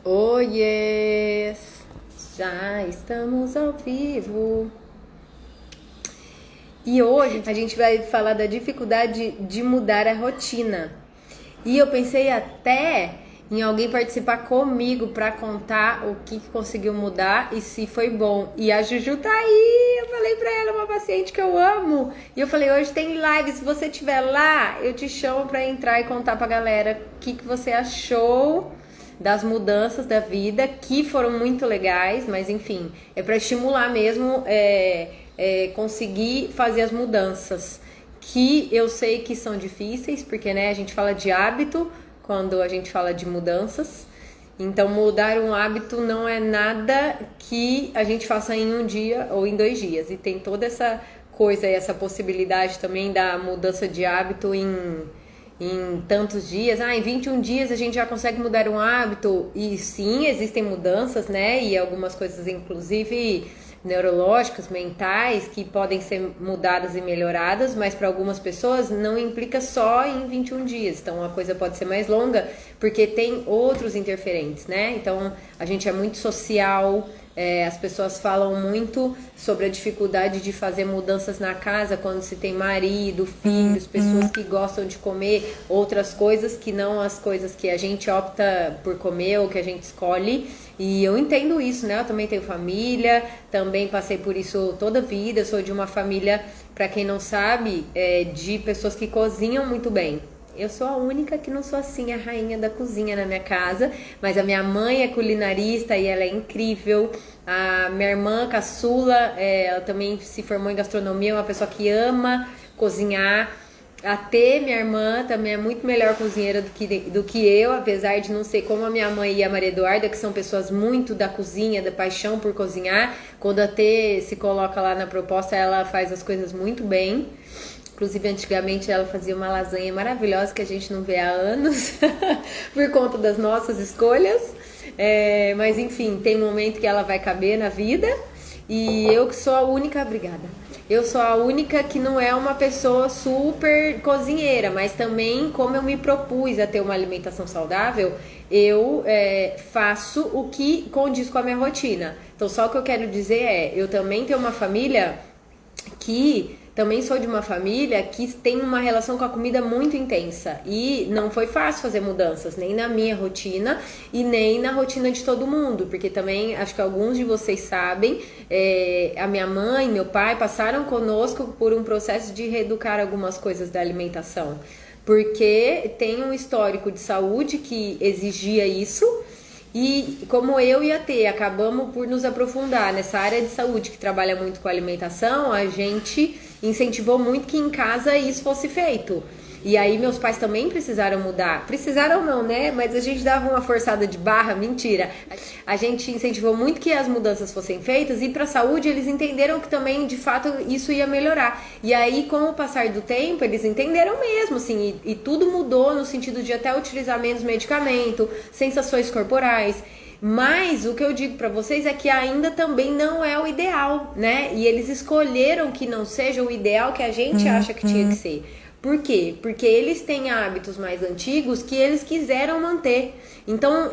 Oiê! Já estamos ao vivo. E hoje a gente vai falar da dificuldade de mudar a rotina. E eu pensei até em alguém participar comigo para contar o que conseguiu mudar e se foi bom. E a Juju tá aí, eu falei pra ela, uma paciente que eu amo. E eu falei, hoje tem live, se você estiver lá, eu te chamo para entrar e contar pra galera o que você achou das mudanças da vida, que foram muito legais, mas enfim, é para estimular mesmo, conseguir fazer as mudanças, que eu sei que são difíceis, porque né, a gente fala de hábito quando a gente fala de mudanças, então mudar um hábito não é nada que a gente faça em um dia ou em 2 dias, e tem toda essa coisa e essa possibilidade também da mudança de hábito em tantos dias, em 21 dias a gente já consegue mudar um hábito, e sim, existem mudanças, né, e algumas coisas inclusive neurológicas, mentais, que podem ser mudadas e melhoradas, mas para algumas pessoas não implica só em 21 dias, então a coisa pode ser mais longa, porque tem outros interferentes, né, então a gente é muito social. As pessoas falam muito sobre a dificuldade de fazer mudanças na casa quando se tem marido, filhos, pessoas que gostam de comer outras coisas que não as coisas que a gente opta por comer ou que a gente escolhe. E eu entendo isso, né? Eu também tenho família, também passei por isso toda a vida. Eu sou de uma família, para quem não sabe, de pessoas que cozinham muito bem. Eu sou a única que não sou assim, a rainha da cozinha na minha casa, mas a minha mãe é culinarista e ela é incrível. A minha irmã caçula, ela também se formou em gastronomia, é uma pessoa que ama cozinhar. A T, minha irmã, também é muito melhor cozinheira do que eu, apesar de não ser como a minha mãe e a Maria Eduarda, que são pessoas muito da cozinha, da paixão por cozinhar. Quando a T se coloca lá na proposta, ela faz as coisas muito bem. Inclusive, antigamente ela fazia uma lasanha maravilhosa que a gente não vê há anos, por conta das nossas escolhas. Mas enfim, tem um momento que ela vai caber na vida. E eu que sou a única, obrigada. Eu sou a única que não é uma pessoa super cozinheira, mas também, como eu me propus a ter uma alimentação saudável, eu faço o que condiz com a minha rotina. Então, só o que eu quero dizer eu também tenho uma família que... Também sou de uma família que tem uma relação com a comida muito intensa e não foi fácil fazer mudanças, nem na minha rotina e nem na rotina de todo mundo, porque também acho que alguns de vocês sabem, a minha mãe e meu pai passaram conosco por um processo de reeducar algumas coisas da alimentação, porque tem um histórico de saúde que exigia isso. E como eu e a T acabamos por nos aprofundar nessa área de saúde que trabalha muito com alimentação, a gente incentivou muito que em casa isso fosse feito. E aí meus pais também precisaram mudar. Precisaram não, né? Mas a gente dava uma forçada de barra, mentira. A gente incentivou muito que as mudanças fossem feitas e para a saúde eles entenderam que também, de fato, isso ia melhorar. E aí, com o passar do tempo, eles entenderam mesmo, assim, e tudo mudou no sentido de até utilizar menos medicamento, sensações corporais. Mas o que eu digo para vocês é que ainda também não é o ideal, né? E eles escolheram que não seja o ideal que a gente acha que tinha que ser. Por quê? Porque eles têm hábitos mais antigos que eles quiseram manter. Então,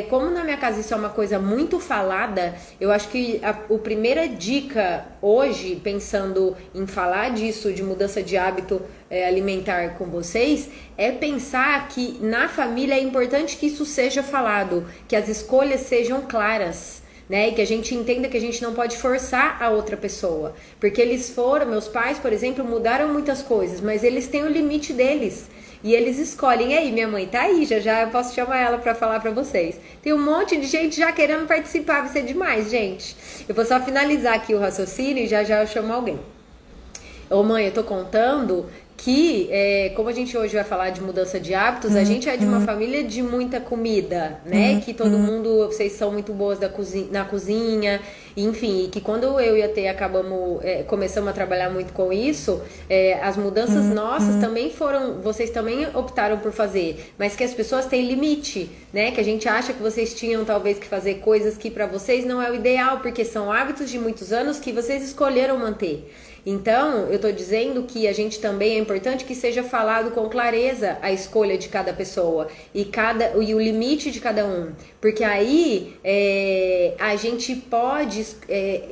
como na minha casa isso é uma coisa muito falada, eu acho que a primeira dica hoje, pensando em falar disso, de mudança de hábito alimentar com vocês, é pensar que na família é importante que isso seja falado, que as escolhas sejam claras. Né? E que a gente entenda que a gente não pode forçar a outra pessoa. Porque meus pais, por exemplo, mudaram muitas coisas, mas eles têm o limite deles. E eles escolhem. E aí, minha mãe tá aí, já eu posso chamar ela pra falar pra vocês. Tem um monte de gente já querendo participar, vai ser demais, gente. Eu vou só finalizar aqui o raciocínio e já eu chamo alguém. Ô mãe, eu tô contando que, como a gente hoje vai falar de mudança de hábitos, a gente é de uma família de muita comida, né? Que todo mundo, vocês são muito boas na cozinha, enfim, e que quando eu e a Tê começamos a trabalhar muito com isso, as mudanças nossas também vocês também optaram por fazer, mas que as pessoas têm limite, né? Que a gente acha que vocês tinham talvez que fazer coisas que para vocês não é o ideal, porque são hábitos de muitos anos que vocês escolheram manter. Então, eu tô dizendo que a gente também é importante que seja falado com clareza a escolha de cada pessoa e o limite de cada um, porque aí a gente pode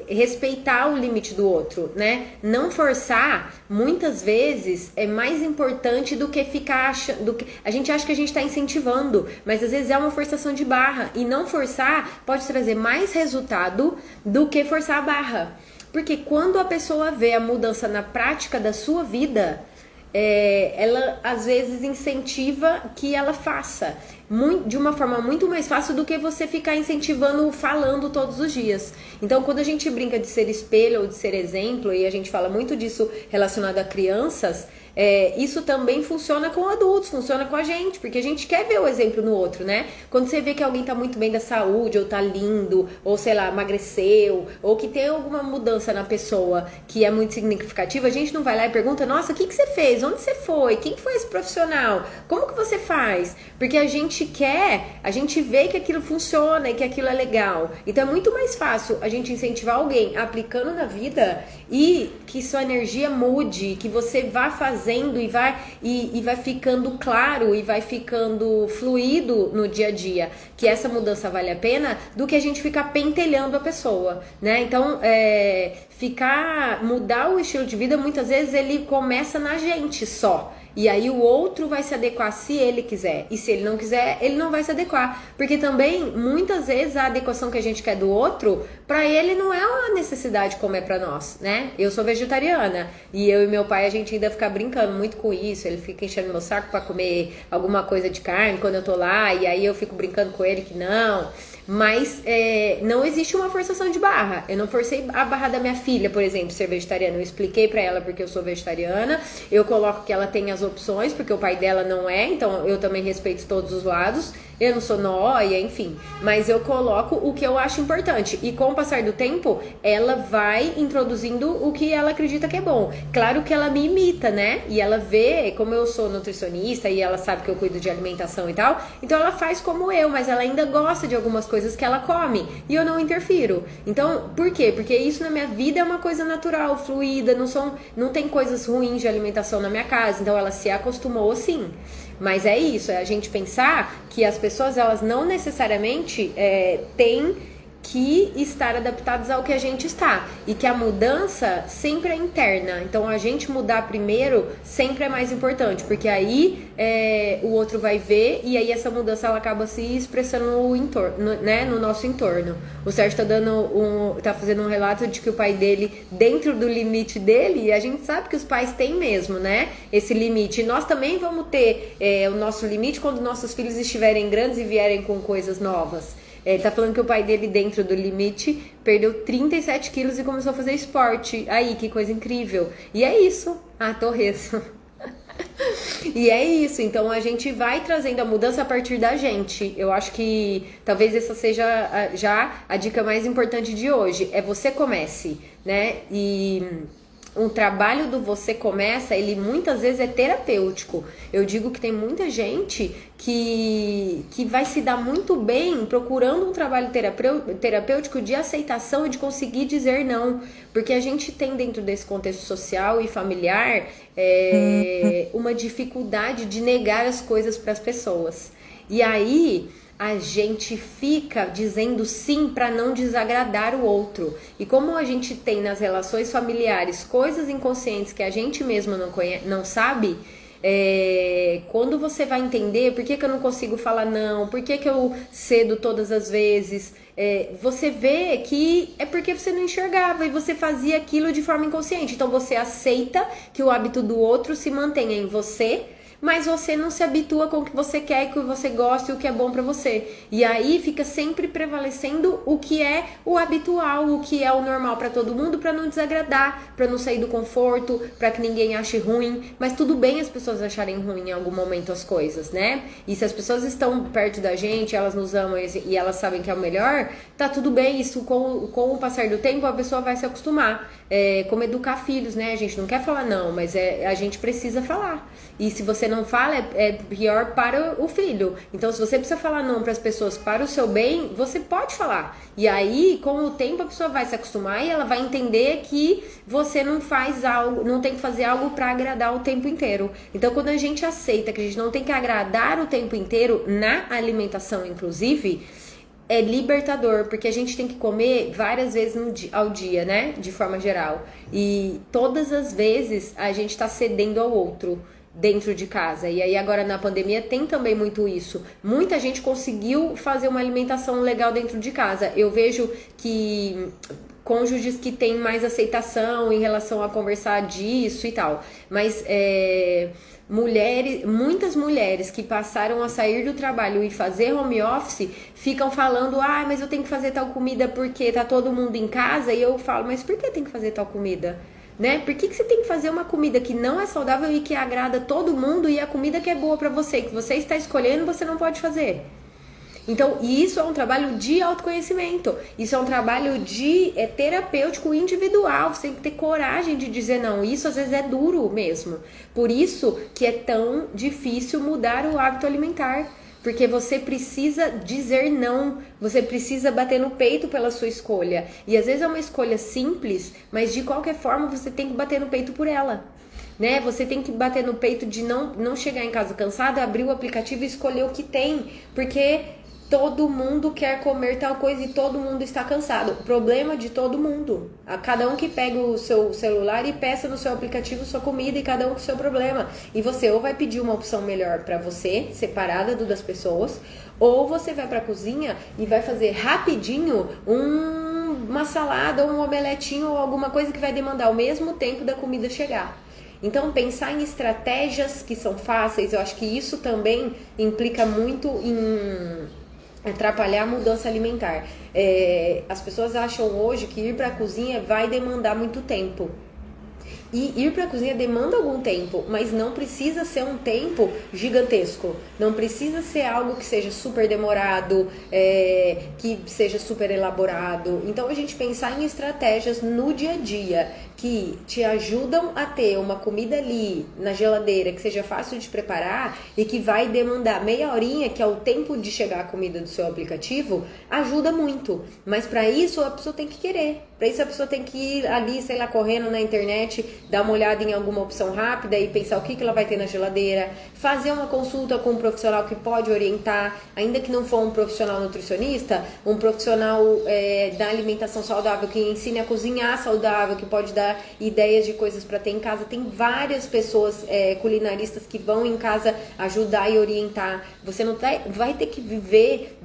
respeitar o limite do outro, né? Não forçar, muitas vezes, é mais importante do que ficar achando. A gente acha que a gente tá incentivando, mas às vezes é uma forçação de barra, e não forçar pode trazer mais resultado do que forçar a barra. Porque quando a pessoa vê a mudança na prática da sua vida, ela às vezes incentiva que ela faça de uma forma muito mais fácil do que você ficar incentivando, falando todos os dias. Então, quando a gente brinca de ser espelho ou de ser exemplo, e a gente fala muito disso relacionado a crianças, isso também funciona com adultos, funciona com a gente, porque a gente quer ver o exemplo no outro, né? Quando você vê que alguém tá muito bem da saúde, ou tá lindo, ou sei lá, emagreceu, ou que tem alguma mudança na pessoa que é muito significativa, a gente não vai lá e pergunta, nossa, o que você fez? Onde você foi? Quem foi esse profissional? Como que você faz? Porque a gente vê que aquilo funciona e que aquilo é legal. Então é muito mais fácil a gente incentivar alguém aplicando na vida e que sua energia mude, que você vá fazendo e vai ficando claro e vai ficando fluido no dia a dia, que essa mudança vale a pena, do que a gente ficar pentelhando a pessoa, né? Então, mudar o estilo de vida, muitas vezes ele começa na gente só. E aí o outro vai se adequar se ele quiser. E se ele não quiser, ele não vai se adequar. Porque também, muitas vezes, a adequação que a gente quer do outro, pra ele não é uma necessidade como é pra nós, né? Eu sou vegetariana. E eu e meu pai, a gente ainda fica brincando muito com isso. Ele fica enchendo meu saco pra comer alguma coisa de carne quando eu tô lá. E aí eu fico brincando com ele que não. Mas não existe uma forçação de barra. Eu não forcei a barra da minha filha, por exemplo, ser vegetariana. Eu expliquei pra ela porque eu sou vegetariana. Eu coloco que ela tem as opções, porque o pai dela não é. Então eu também respeito todos os lados. Eu não sou nóia, enfim. Mas eu coloco o que eu acho importante. E com o passar do tempo, ela vai introduzindo o que ela acredita que é bom. Claro que ela me imita, né? E ela vê, como eu sou nutricionista e ela sabe que eu cuido de alimentação e tal. Então ela faz como eu, mas ela ainda gosta de algumas coisas que ela come. E eu não interfiro. Então, por quê? Porque isso na minha vida é uma coisa natural, fluida. Não tem coisas ruins de alimentação na minha casa. Então ela se acostumou assim. Mas é isso, é a gente pensar que as pessoas, elas não necessariamente têm que estar adaptadas ao que a gente está. E que a mudança sempre é interna. Então, a gente mudar primeiro sempre é mais importante. Porque aí o outro vai ver e aí essa mudança ela acaba se expressando no entorno, né, no nosso entorno. O Sérgio tá fazendo um relato de que o pai dele, dentro do limite dele, e a gente sabe que os pais têm mesmo, né, esse limite. E nós também vamos ter o nosso limite quando nossos filhos estiverem grandes e vierem com coisas novas. Ele tá falando que o pai dele, dentro do limite, perdeu 37 quilos e começou a fazer esporte. Aí, que coisa incrível. E é isso. Ah, Torres. E é isso. Então, a gente vai trazendo a mudança a partir da gente. Eu acho que talvez essa seja já a dica mais importante de hoje. É você comece, né? E um trabalho do você começa, ele muitas vezes é terapêutico. Eu digo que tem muita gente que vai se dar muito bem procurando um trabalho terapêutico de aceitação e de conseguir dizer não. Porque a gente tem dentro desse contexto social e familiar uma dificuldade de negar as coisas para as pessoas. E aí a gente fica dizendo sim para não desagradar o outro. E como a gente tem nas relações familiares coisas inconscientes que a gente mesmo não sabe, quando você vai entender por que eu não consigo falar não, por que eu cedo todas as vezes, você vê que é porque você não enxergava e você fazia aquilo de forma inconsciente. Então você aceita que o hábito do outro se mantenha em você, mas você não se habitua com o que você quer, o que você gosta e o que é bom pra você. E aí fica sempre prevalecendo o que é o habitual, o que é o normal pra todo mundo, pra não desagradar, pra não sair do conforto, pra que ninguém ache ruim. Mas tudo bem as pessoas acharem ruim em algum momento as coisas, né? E se as pessoas estão perto da gente, elas nos amam e elas sabem que é o melhor, tá tudo bem. Isso com o passar do tempo a pessoa vai se acostumar. Como educar filhos, né? A gente não quer falar não, mas a gente precisa falar. E se você você não fala é pior para o filho. Então, se você precisa falar não para as pessoas para o seu bem, você pode falar. E aí, com o tempo, a pessoa vai se acostumar e ela vai entender que você não faz algo, não tem que fazer algo para agradar o tempo inteiro. Então, quando a gente aceita que a gente não tem que agradar o tempo inteiro, na alimentação, inclusive, é libertador, porque a gente tem que comer várias vezes ao dia, né? De forma geral. E todas as vezes a gente tá cedendo ao outro dentro de casa. E aí agora na pandemia tem também muito isso. Muita gente conseguiu fazer uma alimentação legal dentro de casa. Eu vejo que cônjuges que têm mais aceitação em relação a conversar disso e tal. Mas muitas mulheres que passaram a sair do trabalho e fazer home office ficam falando, mas eu tenho que fazer tal comida porque tá todo mundo em casa. E eu falo, mas por que tem que fazer tal comida? Né? Por que você tem que fazer uma comida que não é saudável e que agrada todo mundo, e a comida que é boa pra você, que você está escolhendo, você não pode fazer? Então, isso é um trabalho de autoconhecimento. Isso é um trabalho terapêutico individual. Você tem que ter coragem de dizer não. Isso às vezes é duro mesmo. Por isso que é tão difícil mudar o hábito alimentar. Porque você precisa dizer não. Você precisa bater no peito pela sua escolha. E às vezes é uma escolha simples, mas de qualquer forma você tem que bater no peito por ela. Né? Você tem que bater no peito de não chegar em casa cansado, abrir o aplicativo e escolher o que tem. Porque todo mundo quer comer tal coisa e todo mundo está cansado. O problema de todo mundo. Cada um que pega o seu celular e peça no seu aplicativo sua comida, e cada um com o seu problema. E você ou vai pedir uma opção melhor para você, separada das pessoas, ou você vai para a cozinha e vai fazer rapidinho uma salada ou um omeletinho ou alguma coisa que vai demandar o mesmo tempo da comida chegar. Então, pensar em estratégias que são fáceis, eu acho que isso também implica muito em atrapalhar a mudança alimentar. As pessoas acham hoje que ir para a cozinha vai demandar muito tempo. E ir para a cozinha demanda algum tempo, mas não precisa ser um tempo gigantesco. Não precisa ser algo que seja super demorado, que seja super elaborado. Então, a gente pensar em estratégias no dia a dia que te ajudam a ter uma comida ali na geladeira que seja fácil de preparar e que vai demandar meia horinha, que é o tempo de chegar a comida do seu aplicativo, ajuda muito. Mas para isso a pessoa tem que querer. Para isso a pessoa tem que ir ali, sei lá, correndo na internet, dar uma olhada em alguma opção rápida e pensar o que ela vai ter na geladeira, fazer uma consulta com um profissional que pode orientar, ainda que não for um profissional nutricionista, um profissional da alimentação saudável que ensine a cozinhar saudável, que pode dar ideias de coisas para ter em casa. Tem várias pessoas culinaristas que vão em casa ajudar e orientar. Você não vai ter que viver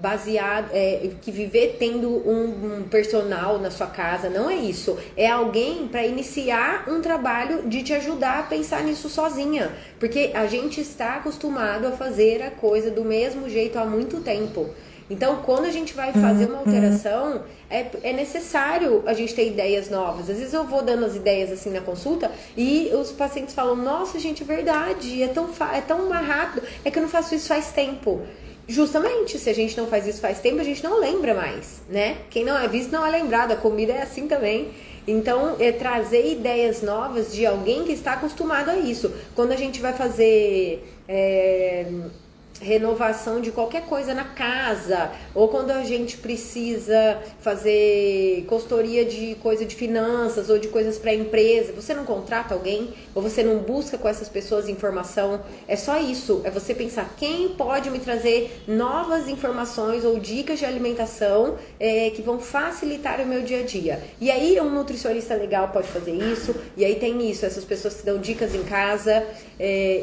tendo um personal na sua casa. Não é isso. É alguém para iniciar um trabalho de te ajudar a pensar nisso sozinha. Porque a gente está acostumado a fazer a coisa do mesmo jeito há muito tempo. Então, quando a gente vai fazer uma alteração, é necessário a gente ter ideias novas. Às vezes eu vou dando as ideias assim na consulta e os pacientes falam, nossa, gente, é verdade, é tão mais rápido, é que eu não faço isso faz tempo. Justamente, se a gente não faz isso faz tempo, a gente não lembra mais, né? Quem não é visto não é lembrado, a comida é assim também. Então, trazer ideias novas de alguém que está acostumado a isso. Quando a gente vai fazer renovação de qualquer coisa na casa, ou quando a gente precisa fazer consultoria de coisa de finanças ou de coisas para a empresa, você não contrata alguém ou você não busca com essas pessoas informação. É só isso, é você pensar quem pode me trazer novas informações ou dicas de alimentação que vão facilitar o meu dia a dia. E aí um nutricionista legal pode fazer isso, e aí tem isso, essas pessoas que dão dicas em casa.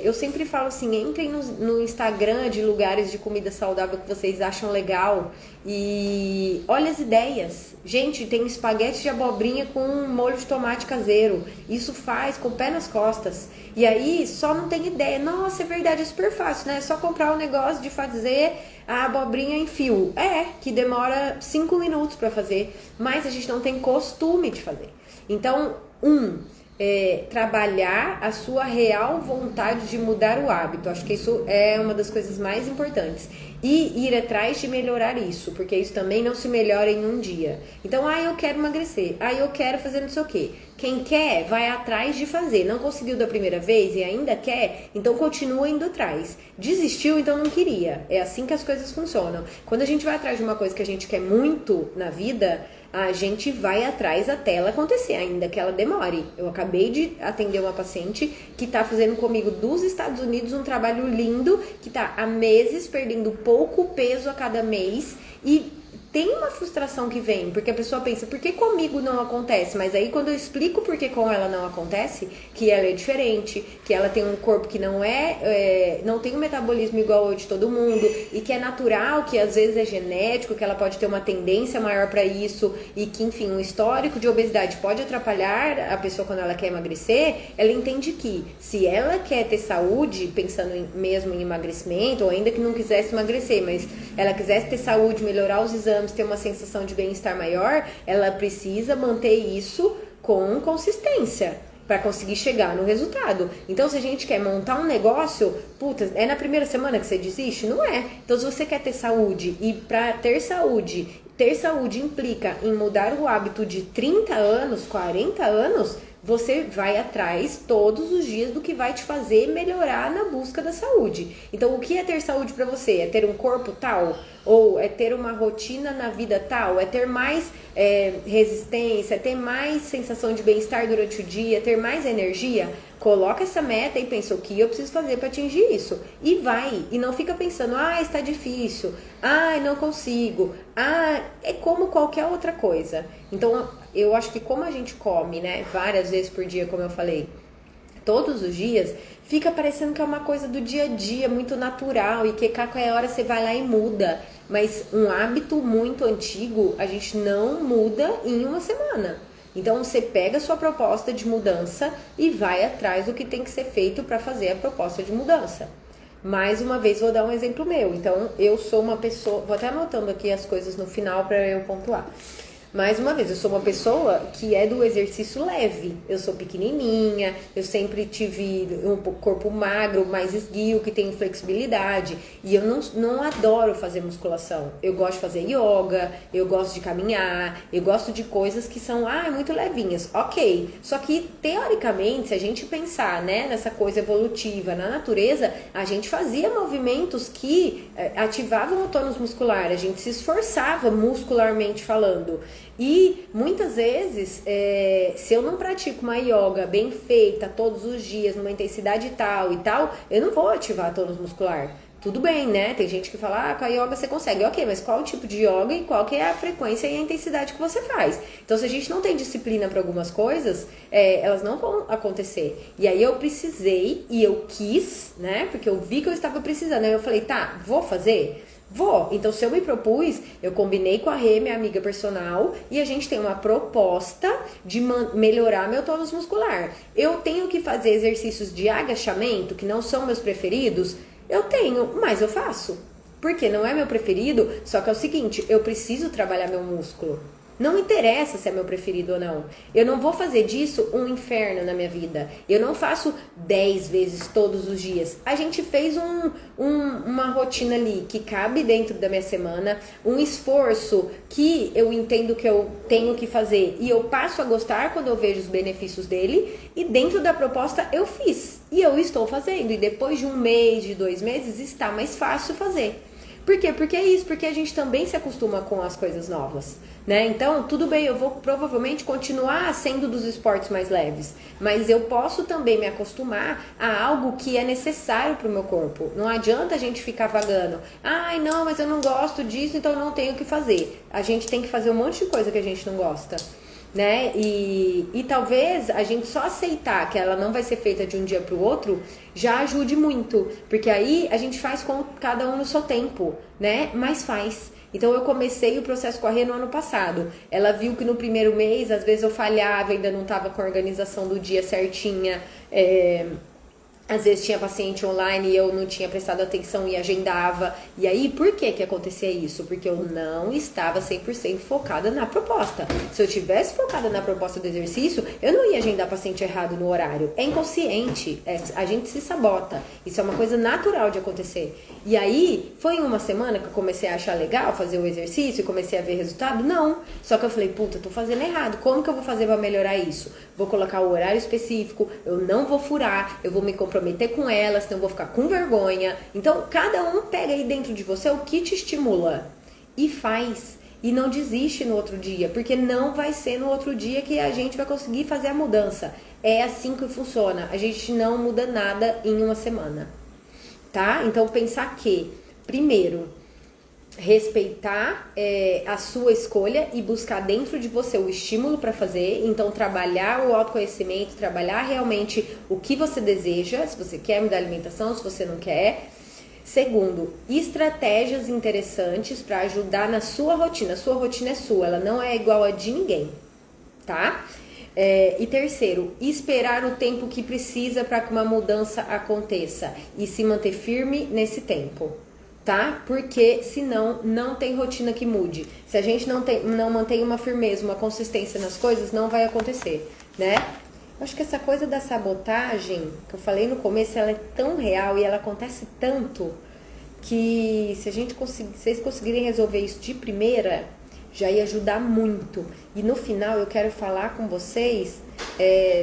Eu sempre falo assim, entrem no Instagram de lugares de comida saudável que vocês acham legal e olha as ideias. Gente, tem espaguete de abobrinha com molho de tomate caseiro. Isso faz com o pé nas costas. E aí só não tem ideia. Nossa, é verdade, é super fácil, né? É só comprar o negócio de fazer a abobrinha em fio. Que demora 5 minutos para fazer, mas a gente não tem costume de fazer. Então, trabalhar a sua real vontade de mudar o hábito. Acho que isso é uma das coisas mais importantes. e ir atrás de melhorar isso, porque isso também não se melhora em um dia. Então, eu quero emagrecer, eu quero fazer não sei o quê. Quem quer, vai atrás de fazer. Não conseguiu da primeira vez e ainda quer, então continua indo atrás. Desistiu, então não queria. É assim que as coisas funcionam. Quando a gente vai atrás de uma coisa que a gente quer muito na vida, a gente vai atrás até ela acontecer, ainda que ela demore. Eu acabei de atender uma paciente que tá fazendo comigo dos Estados Unidos um trabalho lindo, que tá há meses perdendo pouco peso a cada mês e tem uma frustração que vem, porque a pessoa pensa, por que comigo não acontece? Mas aí quando eu explico por que com ela não acontece, que ela é diferente, que ela tem um corpo que não tem um metabolismo igual ao de todo mundo, e que é natural, que às vezes é genético, que ela pode ter uma tendência maior para isso, e que, enfim, um histórico de obesidade pode atrapalhar a pessoa quando ela quer emagrecer, ela entende que se ela quer ter saúde, pensando mesmo em emagrecimento, ou ainda que não quisesse emagrecer, mas ela quisesse ter saúde, melhorar os exames, ter uma sensação de bem-estar maior, ela precisa manter isso com consistência para conseguir chegar no resultado. Então, se a gente quer montar um negócio, é na primeira semana que você desiste? Não é. Então, se você quer ter saúde, e para ter saúde implica em mudar o hábito de 30 anos, 40 anos, você vai atrás todos os dias do que vai te fazer melhorar na busca da saúde. Então, o que é ter saúde para você? É ter um corpo tal? Ou é ter uma rotina na vida tal? É ter mais resistência? É ter mais sensação de bem-estar durante o dia? É ter mais energia? Coloca essa meta e pensa o que eu preciso fazer para atingir isso. E vai. E não fica pensando, está difícil. Não consigo. É como qualquer outra coisa. Então, eu acho que como a gente come, né, várias vezes por dia, como eu falei, todos os dias, fica parecendo que é uma coisa do dia a dia, muito natural, e que qualquer hora você vai lá e muda. Mas um hábito muito antigo, a gente não muda em uma semana. Então, você pega a sua proposta de mudança e vai atrás do que tem que ser feito para fazer a proposta de mudança. Mais uma vez, vou dar um exemplo meu. Então, eu sou uma pessoa... Vou até anotando aqui as coisas no final para eu pontuar. Mais uma vez, eu sou uma pessoa que é do exercício leve. Eu sou pequenininha, eu sempre tive um corpo magro, mais esguio, que tem flexibilidade. E eu não adoro fazer musculação. Eu gosto de fazer yoga, eu gosto de caminhar, eu gosto de coisas que são, muito levinhas. Ok, só que teoricamente, se a gente pensar, né, nessa coisa evolutiva, na natureza, a gente fazia movimentos que ativavam o tônus muscular, a gente se esforçava muscularmente falando. E muitas vezes, se eu não pratico uma yoga bem feita todos os dias, numa intensidade tal e tal, eu não vou ativar tônus muscular. Tudo bem, né? Tem gente que fala, com a yoga você consegue. Ok, mas qual o tipo de yoga e qual que é a frequência e a intensidade que você faz? Então, se a gente não tem disciplina para algumas coisas, elas não vão acontecer. E aí eu precisei e eu quis, né? Porque eu vi que eu estava precisando. Aí eu falei, vou fazer? Vou. Então, se eu me propus, eu combinei com a Rê, minha amiga personal, e a gente tem uma proposta de melhorar meu tônus muscular. Eu tenho que fazer exercícios de agachamento, que não são meus preferidos? Eu tenho, mas eu faço. Porque não é meu preferido, só que é o seguinte, eu preciso trabalhar meu músculo. Não interessa se é meu preferido ou não. Eu não vou fazer disso um inferno na minha vida. Eu não faço 10 vezes todos os dias. A gente fez uma rotina ali que cabe dentro da minha semana, um esforço que eu entendo que eu tenho que fazer e eu passo a gostar quando eu vejo os benefícios dele, e dentro da proposta eu fiz. E eu estou fazendo. E depois de 1 mês, de 2 meses, está mais fácil fazer. Por quê? Porque é isso, porque a gente também se acostuma com as coisas novas, né? Então, tudo bem, eu vou provavelmente continuar sendo dos esportes mais leves, mas eu posso também me acostumar a algo que é necessário para o meu corpo. Não adianta a gente ficar vagando. Não, mas eu não gosto disso, então eu não tenho o que fazer. A gente tem que fazer um monte de coisa que a gente não gosta, né? E talvez a gente só aceitar que ela não vai ser feita de um dia para o outro já ajude muito, porque aí a gente faz com cada um no seu tempo, né? Mas faz. Então eu comecei o processo com a Rê no ano passado. Ela viu que no primeiro mês, às vezes eu falhava, ainda não estava com a organização do dia certinha, Às vezes tinha paciente online e eu não tinha prestado atenção e agendava. E aí, por que que acontecia isso? Porque eu não estava 100% focada na proposta. Se eu tivesse focada na proposta do exercício, eu não ia agendar paciente errado no horário. É inconsciente, a gente se sabota. Isso é uma coisa natural de acontecer. E aí, foi em uma semana que eu comecei a achar legal fazer o exercício e comecei a ver resultado? Não. Só que eu falei, puta, eu tô fazendo errado. Como que eu vou fazer pra melhorar isso? Vou colocar o horário específico, eu não vou furar, eu vou me comprometer com ela, senão eu vou ficar com vergonha. Então, cada um pega aí dentro de você o que te estimula e faz. E não desiste no outro dia, porque não vai ser no outro dia que a gente vai conseguir fazer a mudança. É assim que funciona. A gente não muda nada em uma semana, tá? Então, pensar que, primeiro, respeitar a sua escolha e buscar dentro de você o estímulo para fazer. Então, trabalhar o autoconhecimento, trabalhar realmente o que você deseja, se você quer mudar a alimentação, se você não quer. Segundo, estratégias interessantes para ajudar na sua rotina. A sua rotina é sua, ela não é igual a de ninguém, tá? E terceiro, esperar o tempo que precisa para que uma mudança aconteça e se manter firme nesse tempo, tá? Porque senão não tem rotina que mude. Se a gente não mantém uma firmeza, uma consistência nas coisas, não vai acontecer, né? Eu acho que essa coisa da sabotagem, que eu falei no começo, ela é tão real e ela acontece tanto que se vocês conseguirem resolver isso de primeira, já ia ajudar muito. E no final eu quero falar com vocês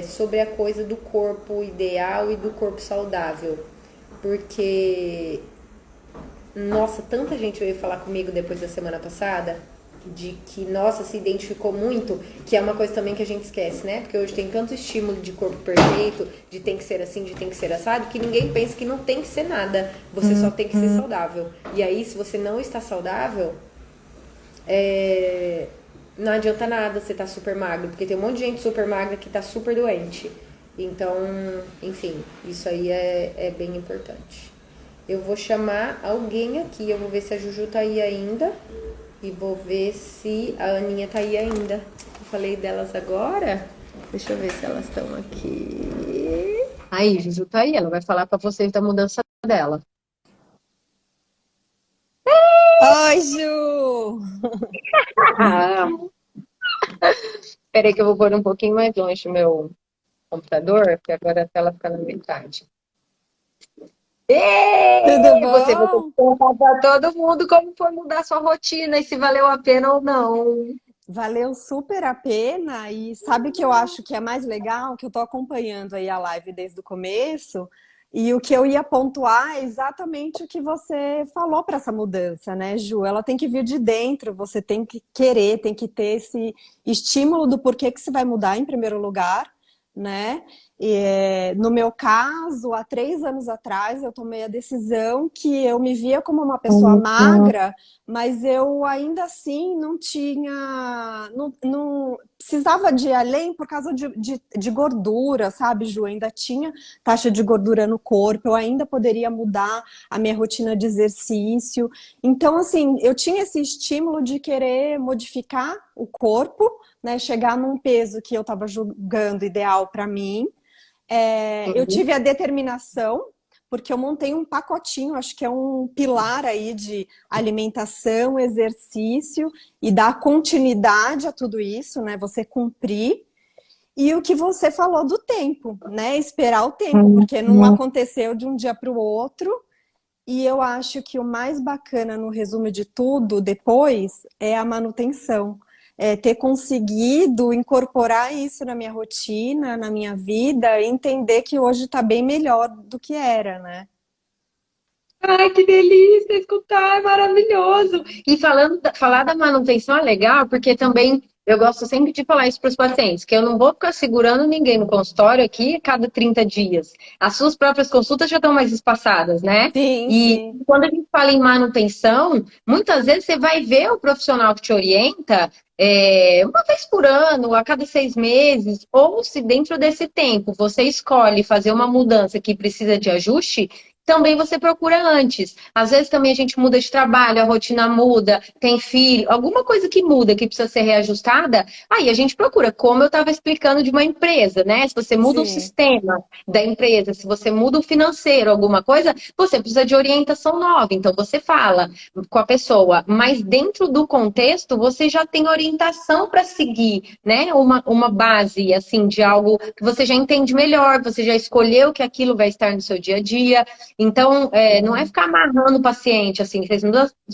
sobre a coisa do corpo ideal e do corpo saudável. Porque, nossa, tanta gente veio falar comigo depois da semana passada de que, nossa, se identificou muito, que é uma coisa também que a gente esquece, né? Porque hoje tem tanto estímulo de corpo perfeito, de tem que ser assim, de tem que ser assado, que ninguém pensa que não tem que ser nada. Você só tem que ser saudável. E aí, se você não está saudável, não adianta nada você estar super magro, porque tem um monte de gente super magra que está super doente. Então, enfim, isso aí é bem importante. Eu vou chamar alguém aqui, eu vou ver se a Juju tá aí ainda. E vou ver se a Aninha tá aí ainda. Eu falei delas agora. Deixa eu ver se elas estão aqui. Aí, Juju tá aí. Ela vai falar pra vocês da mudança dela. Oi, Ju! Ah, peraí que eu vou pôr um pouquinho mais longe o meu computador, porque agora a tela fica na metade. Tudo Você vai ter que bom? contar pra todo mundo como foi mudar sua rotina e se valeu a pena ou não. Valeu super a pena e sabe o que eu acho que é mais legal? Que eu tô acompanhando aí a live desde o começo e o que eu ia pontuar é exatamente o que você falou para essa mudança, né, Ju? Ela tem que vir de dentro, você tem que querer, tem que ter esse estímulo do porquê que você vai mudar em primeiro lugar, né? No meu caso, há 3 anos atrás, eu tomei a decisão que eu me via como uma pessoa magra, mas eu ainda assim não tinha, não precisava de ir além por causa de gordura, sabe, Ju? Ainda tinha taxa de gordura no corpo, eu ainda poderia mudar a minha rotina de exercício. Então, assim, eu tinha esse estímulo de querer modificar o corpo, né? Chegar num peso que eu estava julgando ideal para mim. Eu tive a determinação, porque eu montei um pacotinho, acho que é um pilar aí de alimentação, exercício e dar continuidade a tudo isso, né? Você cumprir. E o que você falou do tempo, né? Esperar o tempo, porque não aconteceu de um dia para o outro. E eu acho que o mais bacana no resumo de tudo depois é a manutenção. É ter conseguido incorporar isso na minha rotina, na minha vida, e entender que hoje está bem melhor do que era, né? Ai, que delícia escutar, é maravilhoso. E falar da manutenção é legal, porque também eu gosto sempre de falar isso para os pacientes, que eu não vou ficar segurando ninguém no consultório aqui a cada 30 dias. As suas próprias consultas já estão mais espaçadas, né? Sim, E sim. quando a gente fala em manutenção, muitas vezes você vai ver o profissional que te orienta uma vez por ano, a cada 6 meses, ou se dentro desse tempo você escolhe fazer uma mudança que precisa de ajuste, também você procura antes. Às vezes também a gente muda de trabalho, a rotina muda, tem filho, alguma coisa que muda, que precisa ser reajustada, aí a gente procura, como eu estava explicando de uma empresa, né? Se você muda o Sim. sistema da empresa, se você muda o financeiro, alguma coisa, você precisa de orientação nova. Então você fala com a pessoa, mas dentro do contexto você já tem orientação para seguir, né? Uma base assim de algo que você já entende melhor, você já escolheu que aquilo vai estar no seu dia a dia. Então, não é ficar amarrando o paciente, assim, vocês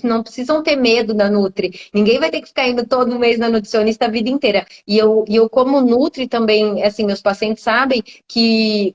não precisam ter medo da Nutri. Ninguém vai ter que ficar indo todo mês na nutricionista a vida inteira. E eu como Nutri também, assim, meus pacientes sabem que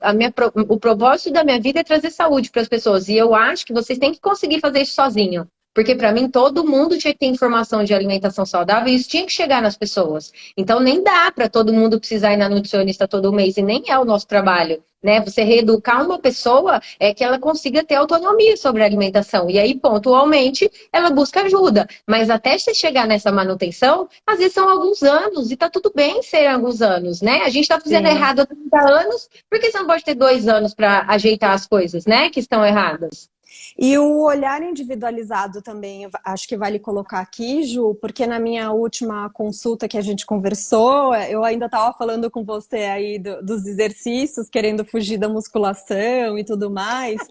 o propósito da minha vida é trazer saúde para as pessoas. E eu acho que vocês têm que conseguir fazer isso sozinho. Porque para mim todo mundo tinha que ter informação de alimentação saudável e isso tinha que chegar nas pessoas. Então nem dá para todo mundo precisar ir na nutricionista todo mês e nem é o nosso trabalho, né? Você reeducar uma pessoa é que ela consiga ter autonomia sobre a alimentação e aí pontualmente ela busca ajuda. Mas até você chegar nessa manutenção, às vezes são alguns anos e tá tudo bem ser alguns anos, né? A gente tá fazendo Sim. errado há 30 anos, por que você não pode ter 2 anos para ajeitar as coisas, né? Que estão erradas? E o olhar individualizado também, eu acho que vale colocar aqui, Ju, porque na minha última consulta que a gente conversou, eu ainda estava falando com você aí dos exercícios, querendo fugir da musculação e tudo mais,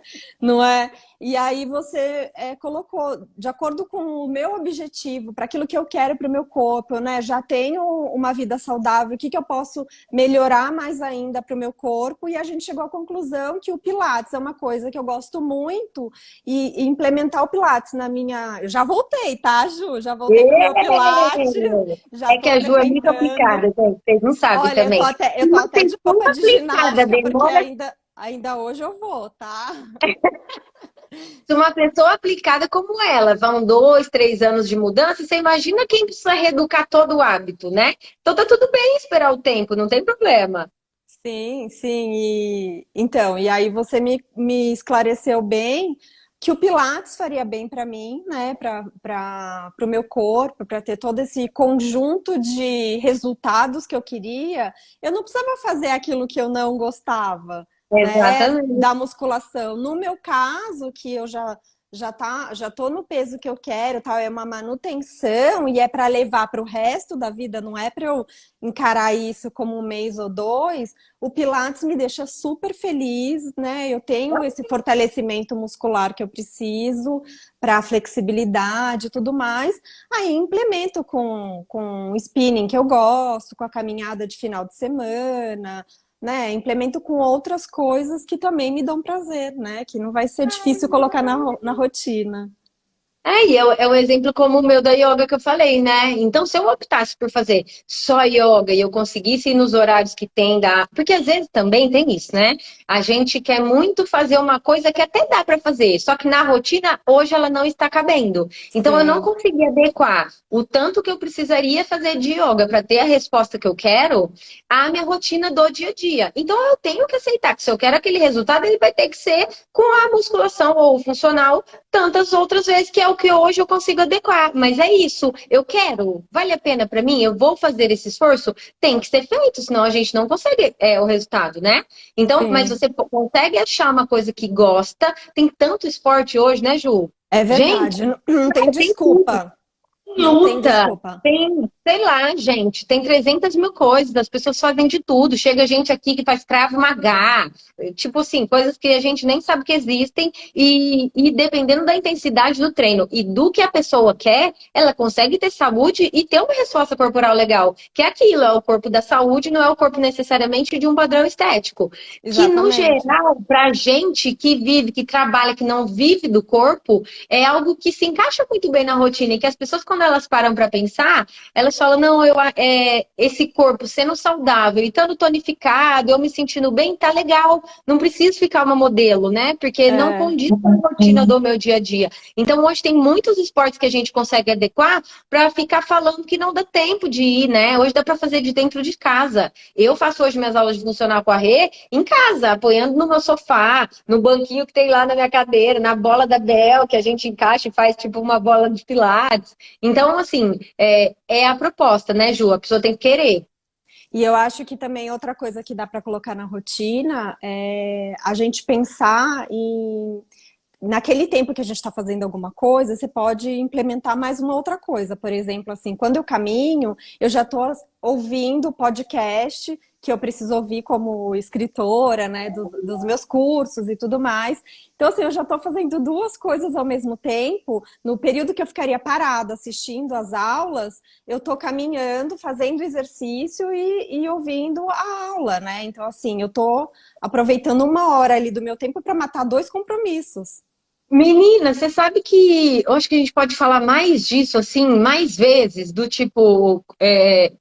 não é? E aí você colocou, de acordo com o meu objetivo, para aquilo que eu quero para o meu corpo, né? Já tenho uma vida saudável, o que eu posso melhorar mais ainda para o meu corpo? E a gente chegou à conclusão que o Pilates é uma coisa que eu gosto muito e implementar o Pilates na minha... Eu já voltei, tá, Ju? Já voltei pro meu Pilates, já É que tô a Ju é muito frequentando. aplicada, gente. Vocês não sabem Olha, também. eu tô Uma até de roupa pessoa de aplicada ginástica, porque demora. ainda hoje eu vou, tá? Se uma pessoa aplicada como ela, vão 2, 3 anos de mudança, você imagina quem precisa reeducar todo o hábito, né? Então tá tudo bem esperar o tempo, não tem problema. Sim, sim. Então, e aí você me esclareceu bem que o Pilates faria bem para mim, né? Para o meu corpo, para ter todo esse conjunto de resultados que eu queria. Eu não precisava fazer aquilo que eu não gostava, né? Exatamente. Da musculação. No meu caso, que eu já tô no peso que eu quero, tal, é uma manutenção e é para levar para o resto da vida, não é para eu encarar isso como um mês ou dois. O Pilates me deixa super feliz, né? Eu tenho esse fortalecimento muscular que eu preciso para flexibilidade e tudo mais. Aí implemento com o spinning que eu gosto, com a caminhada de final de semana, né? Implemento com outras coisas que também me dão prazer, né? Que não vai ser difícil colocar na rotina. É um exemplo como o meu da yoga que eu falei, né? Então, se eu optasse por fazer só yoga e eu conseguisse ir nos horários que tem, porque às vezes também tem isso, né? A gente quer muito fazer uma coisa que até dá para fazer, só que na rotina hoje ela não está cabendo. Então, eu não Sim, consegui adequar o tanto que eu precisaria fazer de yoga para ter a resposta que eu quero à minha rotina do dia a dia. Então, eu tenho que aceitar que se eu quero aquele resultado, ele vai ter que ser com a musculação ou funcional tantas outras vezes, que é o que hoje eu consigo adequar. Mas é isso, eu quero, vale a pena para mim, eu vou fazer esse esforço, tem que ser feito, senão a gente não consegue o resultado, né? Então, mas sim. você consegue achar uma coisa que gosta, tem tanto esporte hoje, né, Ju? É Gente, verdade, não tem tem tudo. desculpa. Não tem Luta, desculpa. tem, sei lá, gente, tem 300 mil coisas, as pessoas fazem de tudo. Chega gente aqui que faz Krav Maga, tipo assim, coisas que a gente nem sabe que existem, e dependendo da intensidade do treino e do que a pessoa quer, ela consegue ter saúde e ter uma resposta corporal legal. Que é aquilo, é o corpo da saúde, não é o corpo necessariamente de um padrão estético. Que, no Exatamente. geral, pra gente que vive, que trabalha, que não vive do corpo, é algo que se encaixa muito bem na rotina e que as pessoas, quando elas param para pensar, elas falam, não, esse corpo sendo saudável e estando tonificado, eu me sentindo bem, tá legal, não preciso ficar uma modelo, né? Porque não É, condiz com a rotina do meu dia a dia. Então, hoje tem muitos esportes que a gente consegue adequar para ficar falando que não dá tempo de ir, né? Hoje dá para fazer de dentro de casa. Eu faço hoje minhas aulas de funcional com a Rê em casa, apoiando no meu sofá, no banquinho que tem lá na minha cadeira, na bola da Bel, que a gente encaixa e faz tipo uma bola de pilates. Então, assim, é a proposta, né, Ju? A pessoa tem que querer. E eu acho que também outra coisa que dá para colocar na rotina é a gente pensar em naquele tempo que a gente está fazendo alguma coisa, você pode implementar mais uma outra coisa. Por exemplo, assim, quando eu caminho, eu já estou ouvindo podcast que eu preciso ouvir como escritora, né, dos meus cursos e tudo mais. Então, assim, eu já estou fazendo duas coisas ao mesmo tempo. No período que eu ficaria parada assistindo as aulas, eu estou caminhando, fazendo exercício e ouvindo a aula, né? Então, assim, eu estou aproveitando uma hora ali do meu tempo para matar dois compromissos. Menina, você sabe que eu acho que a gente pode falar mais disso, assim, mais vezes, do tipo,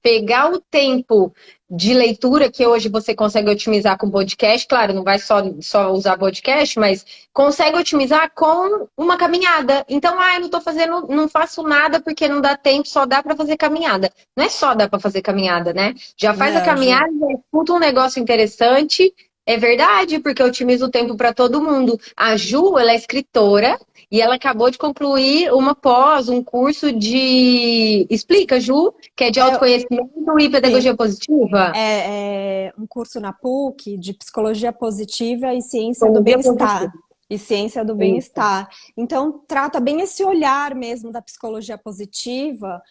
pegar o tempo de leitura que hoje você consegue otimizar com podcast, claro, não vai só usar podcast, mas consegue otimizar com uma caminhada. Então, eu não tô fazendo, não faço nada porque não dá tempo, só dá para fazer caminhada. Não é só dá para fazer caminhada, né? Já faz a Não, Ju. caminhada, já escuta um negócio interessante. É verdade, porque eu otimizo o tempo para todo mundo. A Ju, ela é escritora e ela acabou de concluir uma pós, um curso de... Explica, Ju, que é de É, autoconhecimento e sim. pedagogia positiva? É um curso na PUC de psicologia positiva e ciência do Psicologia positiva. bem-estar. E ciência do Isso. bem-estar. Então, trata bem esse olhar mesmo da psicologia positiva,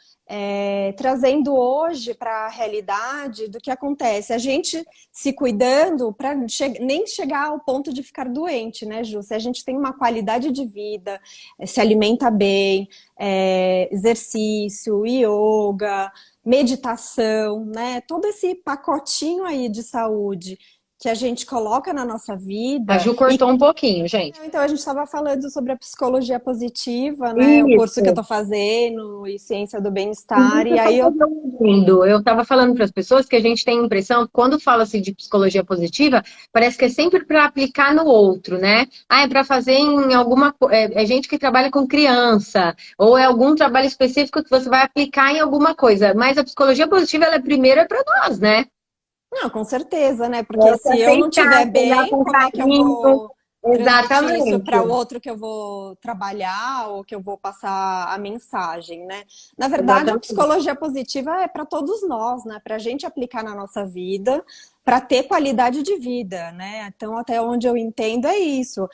trazendo hoje para a realidade do que acontece. A gente se cuidando para nem chegar ao ponto de ficar doente, né, Ju? Se a gente tem uma qualidade de vida, se alimenta bem, exercício, yoga, meditação, né? Todo esse pacotinho aí de saúde que a gente coloca na nossa A vida. Ju cortou um pouquinho, gente. Então a gente estava falando sobre a psicologia positiva, né? O curso que eu Isso. estou fazendo e ciência do bem-estar. Isso E eu aí eu estava ouvindo. Eu estava falando para as pessoas que a gente tem a impressão, que quando fala-se de psicologia positiva, parece que é sempre para aplicar no outro, né? É para fazer em alguma coisa. É gente que trabalha com criança, ou é algum trabalho específico que você vai aplicar em alguma coisa. Mas a psicologia positiva, ela é primeiro para nós, né? não, com certeza, né? É Porque se se eu não aceitar, estiver olhar bem, com como é que eu carinho. vou transmitir isso Exatamente. para o outro que eu vou trabalhar ou que eu vou passar a mensagem, né? Na verdade, a Exatamente. psicologia positiva é para todos nós, né? Para a gente aplicar na nossa vida, para ter qualidade de vida, né? Então, até onde eu entendo é isso,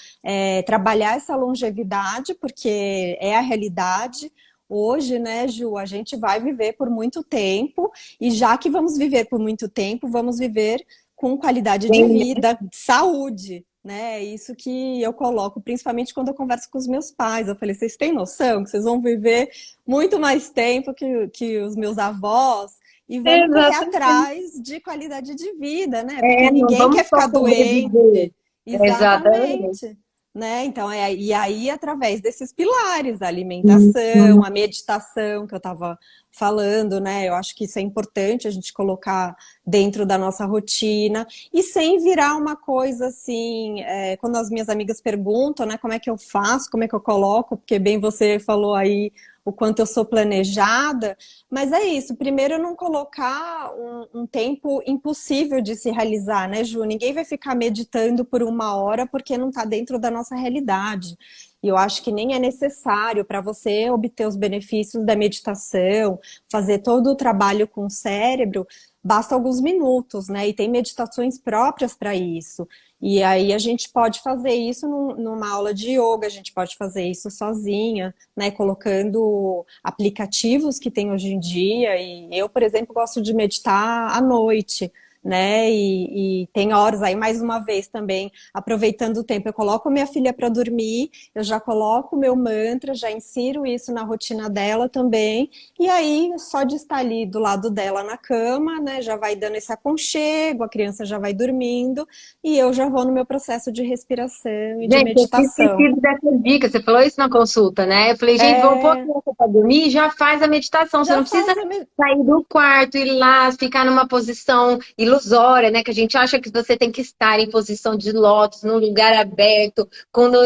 trabalhar essa longevidade, porque é a realidade. Hoje, né, Ju, a gente vai viver por muito tempo, e já que vamos viver por muito tempo, vamos viver com qualidade de vida, saúde, né? É isso que eu coloco, principalmente quando eu converso com os meus pais. Eu falei, vocês têm noção que vocês vão viver muito mais tempo que os meus avós? E vamos correr Exatamente. atrás de qualidade de vida, né? Porque Não ninguém quer vamos ficar só sobreviver. doente. Exatamente. Exatamente. Né? Então, e aí, através desses pilares, a alimentação, a meditação, que eu estava falando, né? Eu acho que isso é importante a gente colocar dentro da nossa rotina e sem virar uma coisa assim, quando as minhas amigas perguntam, né, como é que eu faço, como é que eu coloco, porque bem você falou aí o quanto eu sou planejada, mas é isso, primeiro não colocar um tempo impossível de se realizar, né, Ju? Ninguém vai ficar meditando por uma hora porque não está dentro da nossa realidade. E eu acho que nem é necessário para você obter os benefícios da meditação, fazer todo o trabalho com o cérebro, basta alguns minutos, né? E tem meditações próprias para isso. E aí a gente pode fazer isso numa aula de yoga, a gente pode fazer isso sozinha, né? Colocando aplicativos que tem hoje em dia. E eu, por exemplo, gosto de meditar à noite, né? E tem horas aí, mais uma vez também, aproveitando o tempo, eu coloco minha filha para dormir, eu já coloco o meu mantra, já insiro isso na rotina dela também, e aí só de estar ali do lado dela na cama, né? Já vai dando esse aconchego, a criança já vai dormindo, e eu já vou no meu processo de respiração e de Gente, eu tinha meditação. esquecido dessa dica. Você falou isso na consulta, né? Eu falei, gente, vamos pôr a É, criança pra dormir e já faz a meditação. Você já não precisa faz a sair do quarto, ir lá, ficar numa posição ilusória, né? Que a gente acha que você tem que estar em posição de lótus, num lugar aberto, quando...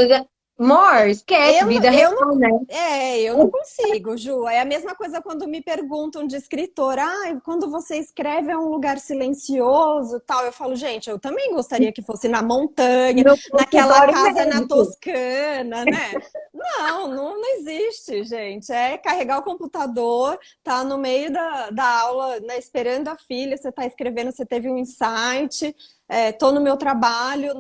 Amor, esquece, vida Eu não, real, né? eu não consigo, Ju. É a mesma coisa quando me perguntam de escritor. Ah, quando você escreve é um lugar silencioso, tal. Eu falo, gente, eu também gostaria que fosse na montanha, No naquela consultório casa na médico. Toscana, né? Não existe, gente. É carregar o computador, tá no meio da aula, né, esperando a filha, você tá escrevendo, você teve um insight, tô no meu trabalho.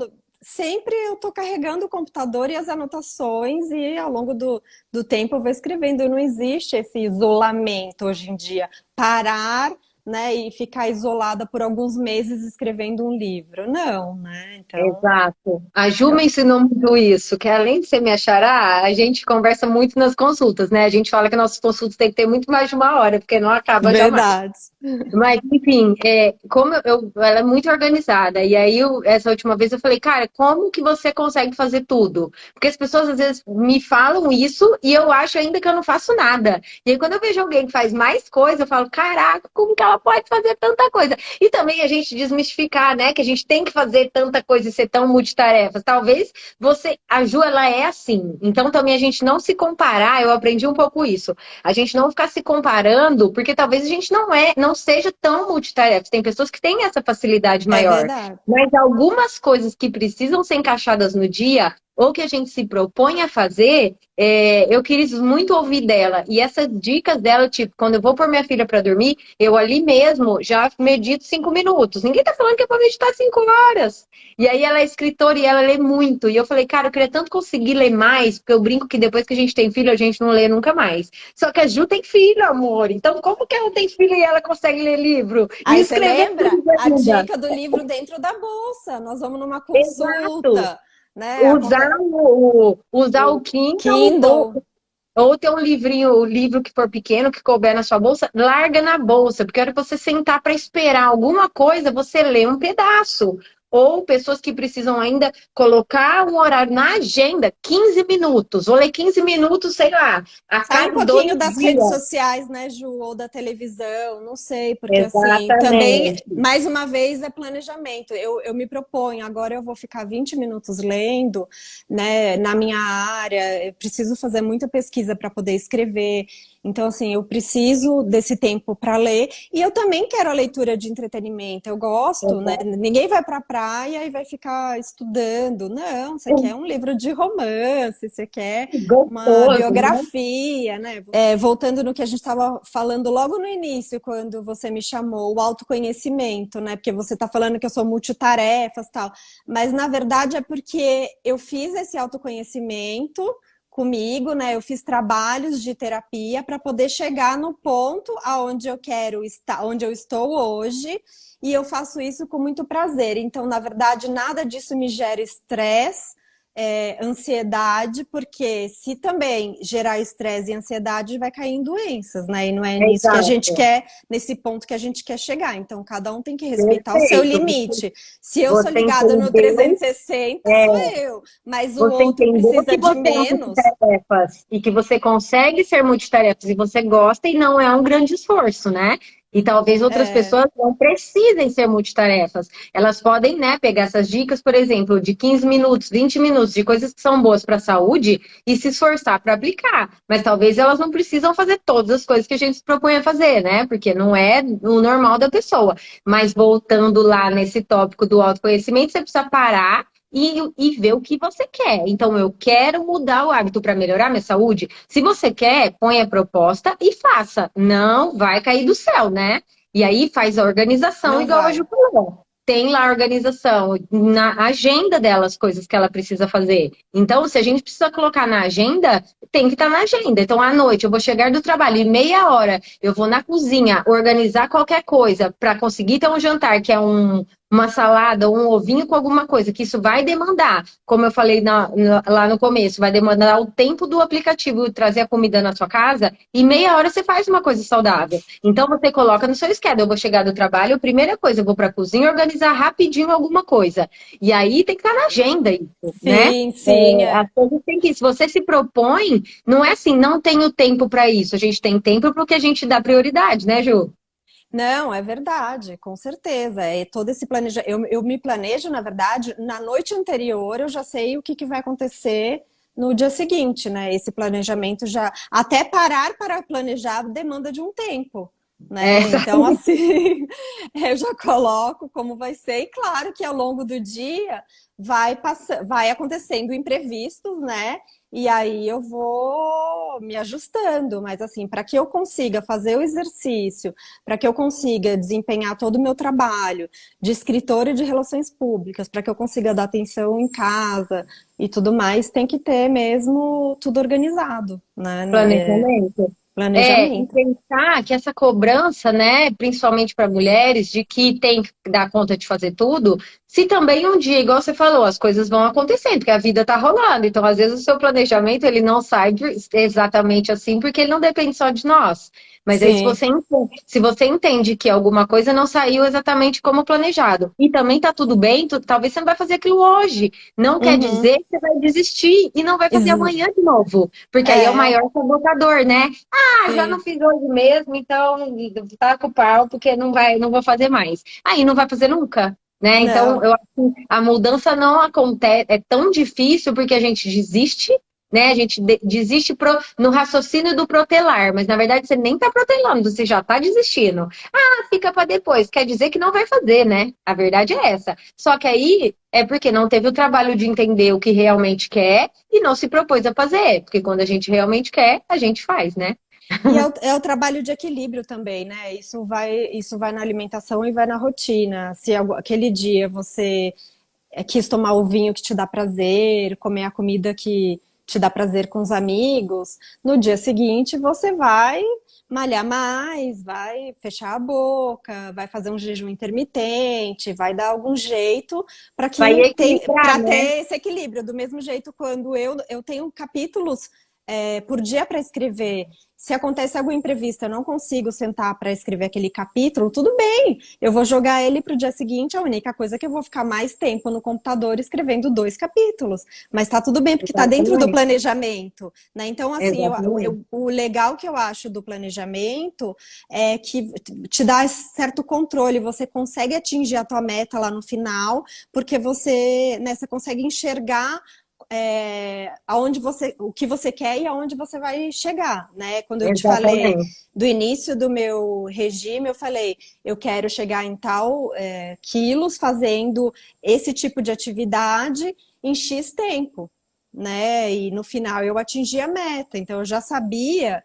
Sempre eu tô carregando o computador e as anotações, e ao longo do tempo eu vou escrevendo. Não existe esse isolamento hoje em dia. Parar, né, e ficar isolada por alguns meses escrevendo um livro. Não, né? Então. Exato. A Ju me ensinou muito isso, que além de ser minha xará, a gente conversa muito nas consultas, né? A gente fala que nossas consultas têm que ter muito mais de uma hora, porque não acaba jamais. Verdade. Mas, enfim, como ela é muito organizada, e aí essa última vez eu falei, cara, como que você consegue fazer tudo? Porque as pessoas às vezes me falam isso e eu acho ainda que eu não faço nada. E aí quando eu vejo alguém que faz mais coisa, eu falo, caraca, como que ela pode fazer tanta coisa? E também a gente desmistificar, né, que a gente tem que fazer tanta coisa e ser tão multitarefas. Talvez a Ju, ela é assim. Então também a gente não se comparar, eu aprendi um pouco isso. A gente não ficar se comparando, porque talvez a gente não seja tão multitarefa. Tem pessoas que têm essa facilidade É maior. verdade. Mas algumas coisas que precisam ser encaixadas no dia, ou que a gente se propõe a fazer, eu quis muito ouvir dela. E essas dicas dela, tipo, quando eu vou pôr minha filha para dormir, eu ali mesmo já medito 5 minutos. Ninguém tá falando que é para meditar 5 horas. E aí ela é escritora e ela lê muito. E eu falei, cara, eu queria tanto conseguir ler mais, porque eu brinco que depois que a gente tem filho, a gente não lê nunca mais. Só que a Ju tem filho, amor. Então, como que ela tem filho e ela consegue ler livro? E Aí você escrever lembra tudo a ainda? dica do livro dentro da bolsa? Nós vamos numa Exato. consulta, né? Usar o O Kindle Kindle. ou ter um livrinho, o livro que for pequeno, que couber na sua bolsa, larga na bolsa, porque a hora que você sentar para esperar alguma coisa, você lê um pedaço. Ou pessoas que precisam ainda colocar um horário na agenda, 15 minutos. Vou ler 15 minutos, sei lá, a Sai um cada 2 pouquinho das redes dias. sociais, né, Ju, ou da televisão, não sei, porque assim, também, Exatamente. mais uma vez, é planejamento. Eu me proponho, agora eu vou ficar 20 minutos lendo, né, na minha área, eu preciso fazer muita pesquisa para poder escrever. Então, assim, eu preciso desse tempo para ler, e eu também quero a leitura de entretenimento. Eu gosto, né? Ninguém vai para a praia e vai ficar estudando. Não, você quer um livro de romance, você quer uma Gostoso, né? biografia, né? Voltando no que a gente estava falando logo no início, quando você me chamou, o autoconhecimento, né? Porque você está falando que eu sou multitarefas e tal, mas na verdade é porque eu fiz esse autoconhecimento comigo, né? Eu fiz trabalhos de terapia para poder chegar no ponto aonde eu quero estar, onde eu estou hoje, e eu faço isso com muito prazer. Então, na verdade, nada disso me gera estresse, ansiedade, porque se também gerar estresse e ansiedade, vai cair em doenças, né? E não é nisso que a gente Exato. quer, nesse ponto que a gente quer chegar. Então, cada um tem que respeitar o seu Perfeito. limite. Se eu sou Você ligada no entendeu? 360, É, sou eu, mas o Você outro entendeu precisa que de você é menos. multitarefas e que você consegue ser multitarefas e você gosta e não é um grande esforço, né? E talvez outras É, pessoas não precisem ser multitarefas. Elas podem, né, pegar essas dicas, por exemplo, de 15 minutos, 20 minutos, de coisas que são boas para a saúde e se esforçar para aplicar. Mas talvez elas não precisam fazer todas as coisas que a gente se propõe a fazer, né? Porque não é o normal da pessoa. Mas voltando lá nesse tópico do autoconhecimento, você precisa parar e ver o que você quer. Então, eu quero mudar o hábito para melhorar minha saúde. Se você quer, põe a proposta e faça. Não vai cair do céu, né? E aí faz a organização, não igual a vai. Ju falou. Tem lá a organização, na agenda dela as coisas que ela precisa fazer. Então, se a gente precisa colocar na agenda, tem que estar na agenda. Então, à noite, eu vou chegar do trabalho e meia hora eu vou na cozinha organizar qualquer coisa para conseguir ter um jantar, que é uma salada ou um ovinho com alguma coisa, que isso vai demandar, como eu falei lá no começo, vai demandar o tempo do aplicativo trazer a comida na sua casa, e meia hora você faz uma coisa saudável. Então você coloca no seu schedule, eu vou chegar do trabalho, primeira coisa, eu vou para a cozinha organizar rapidinho alguma coisa. E aí tem que estar na agenda isso, né? Sim, sim. As coisas têm que ir. Se você se propõe, não é assim, não tenho tempo para isso. A gente tem tempo porque a gente dá prioridade, né, Ju? Não, é verdade, com certeza. É todo esse planejamento. Eu me planejo, na verdade, na noite anterior eu já sei o que vai acontecer no dia seguinte, né? Esse planejamento já. Até parar para planejar demanda de um tempo, É, né? Então, assim, eu já coloco como vai ser, e claro que ao longo do dia vai acontecendo imprevistos, né? e aí eu vou me ajustando, mas assim, para que eu consiga fazer o exercício, para que eu consiga desempenhar todo o meu trabalho de escritora e de relações públicas, para que eu consiga dar atenção em casa e tudo mais, tem que ter mesmo tudo organizado, né? Planejamento. E Planejamento. pensar que essa cobrança, né, principalmente para mulheres, de que tem que dar conta de fazer tudo, se também um dia, igual você falou, as coisas vão acontecendo, porque a vida tá rolando. Então, às vezes, o seu planejamento, ele não sai exatamente assim, porque ele não depende só de nós. Mas aí, Sim. se você entende que alguma coisa não saiu exatamente como planejado, e também tá tudo bem, talvez você não vai fazer aquilo hoje. Não quer Uhum. dizer que você vai desistir e não vai fazer Ex- amanhã de novo. Porque aí é o É, maior sabotador, né? Já não sim. fiz hoje mesmo, então tá com o pau, porque não vou fazer mais. Aí não vai fazer nunca, né? Então, Não. eu acho que a mudança não acontece, é tão difícil porque a gente desiste, né? A gente desiste no raciocínio do protelar, mas na verdade você nem tá protelando, você já tá desistindo. Ah, fica para depois, quer dizer que não vai fazer, né? A verdade é essa. Só que aí é porque não teve o trabalho de entender o que realmente quer e não se propôs a fazer, porque quando a gente realmente quer, a gente faz, né? E é o trabalho de equilíbrio também, né? Isso vai na alimentação e vai na rotina. Se aquele dia você quis tomar o vinho que te dá prazer, comer a comida que te dá prazer com os amigos, no dia seguinte você vai malhar mais, vai fechar a boca, vai fazer um jejum intermitente, vai dar algum jeito Vai equilibrar, para né? ter esse equilíbrio. Do mesmo jeito, quando eu tenho capítulos por dia para escrever. Se acontece algum imprevisto, eu não consigo sentar para escrever aquele capítulo, tudo bem, eu vou jogar ele para o dia seguinte. A única coisa é que eu vou ficar mais tempo no computador escrevendo 2 capítulos, mas tá tudo bem, porque tá dentro do Exatamente. planejamento, né? Então, assim, Exatamente. o legal que eu acho do planejamento é que te dá certo controle, você consegue atingir a tua meta lá no final, porque você, né, você consegue enxergar aonde o que você quer e aonde você vai chegar, né? Quando eu te falei Exatamente. do início do meu regime, eu falei, eu quero chegar em tal quilos fazendo esse tipo de atividade em X tempo, né? E no final eu atingi a meta, então eu já sabia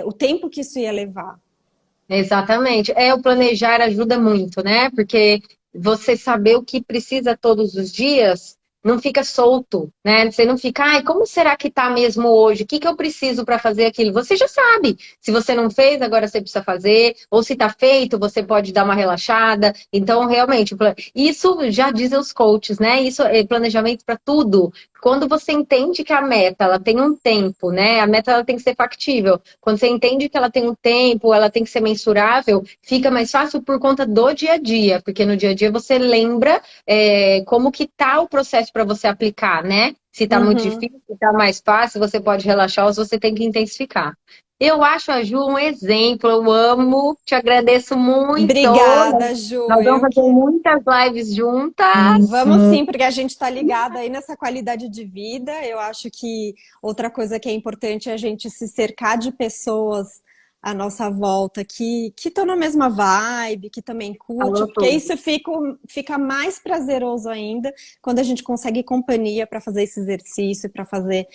o tempo que isso ia levar. Exatamente. O planejar ajuda muito, né? Porque você saber o que precisa todos os dias não fica solto, né? Você não fica, ai, como será que tá mesmo hoje? O que que eu preciso para fazer aquilo? Você já sabe. Se você não fez, agora você precisa fazer. Ou se tá feito, você pode dar uma relaxada. Então, realmente, isso já dizem os coaches, né? Isso é planejamento para tudo. Quando você entende que a meta ela tem um tempo, né? A meta ela tem que ser factível. Quando você entende que ela tem um tempo, ela tem que ser mensurável, fica mais fácil por conta do dia a dia, porque no dia a dia você lembra como que tá o processo para você aplicar, né? Se tá muito Uhum. difícil, se tá mais fácil, você pode relaxar ou se você tem que intensificar. Eu acho a Ju um exemplo, eu amo, te agradeço muito. Obrigada, Ju. Nós vamos Eu fazer que muitas lives juntas. vamos sim, porque a gente está ligada aí nessa qualidade de vida. Eu acho que outra coisa que é importante é a gente se cercar de pessoas à nossa volta que estão na mesma vibe, que também curte, Falou porque tudo. isso fica mais prazeroso ainda quando a gente consegue companhia para fazer esse exercício, para fazer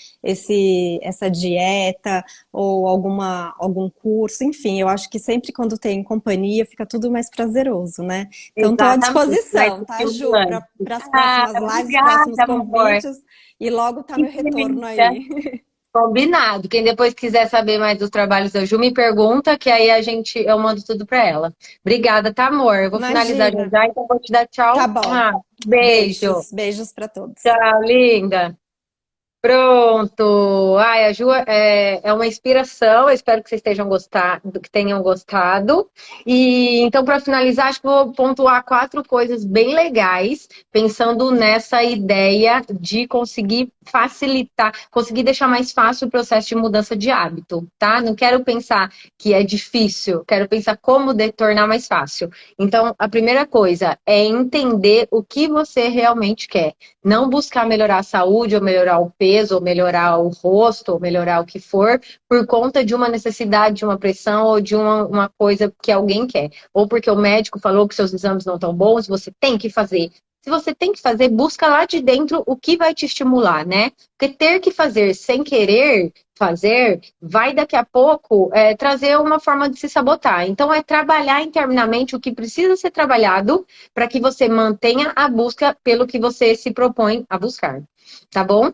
essa dieta ou algum curso, enfim, eu acho que sempre quando tem companhia fica tudo mais prazeroso, né? Então, estou à Exatamente, vai disposição, ser tá, Ju? estimulante. Para as Ah, próximas lives, próximos obrigada, amor. convites, e logo tá Que meu retorno delícia. aí. Combinado. Quem depois quiser saber mais dos trabalhos da Ju, me pergunta, que aí eu mando tudo para ela. Obrigada, tá, amor? Eu vou finalizar já Imagina. já, então vou te dar Tá tchau. bom. Beijo. Beijos, beijos para todos. Tchau, linda. Pronto. Ai, a Ju é uma inspiração. Eu espero que vocês que tenham gostado. E então, para finalizar, acho que vou pontuar 4 coisas bem legais, pensando nessa ideia de conseguir facilitar, conseguir deixar mais fácil o processo de mudança de hábito, tá? Não quero pensar que é difícil, quero pensar como tornar mais fácil. Então, a primeira coisa é entender o que você realmente quer. Não buscar melhorar a saúde, ou melhorar o peso, ou melhorar o rosto, ou melhorar o que for, por conta de uma necessidade, de uma pressão, ou de uma coisa que alguém quer. Ou porque o médico falou que seus exames não estão bons, você tem que fazer. Se você tem que fazer, busca lá de dentro o que vai te estimular, né? Porque ter que fazer sem querer fazer, vai daqui a pouco trazer uma forma de se sabotar. Então, é trabalhar internamente o que precisa ser trabalhado para que você mantenha a busca pelo que você se propõe a buscar, tá bom?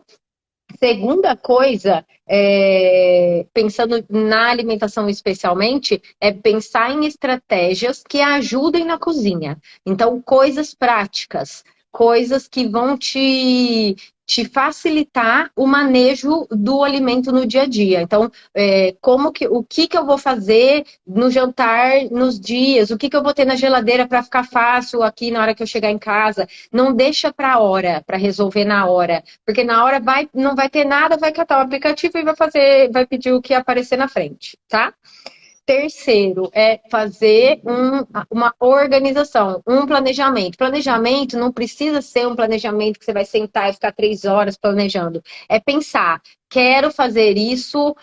Segunda coisa, pensando na alimentação especialmente, é pensar em estratégias que ajudem na cozinha. Então, coisas práticas, coisas que vão te facilitar o manejo do alimento no dia a dia. Então, o que eu vou fazer no jantar nos dias, o que eu vou ter na geladeira para ficar fácil aqui na hora que eu chegar em casa. Não deixa para a hora, para resolver na hora. Porque na hora não vai ter nada, vai catar o aplicativo e vai pedir o que aparecer na frente, tá? Terceiro, é fazer uma organização, um planejamento. Planejamento não precisa ser um planejamento que você vai sentar e ficar 3 horas planejando. É pensar, quero fazer isso,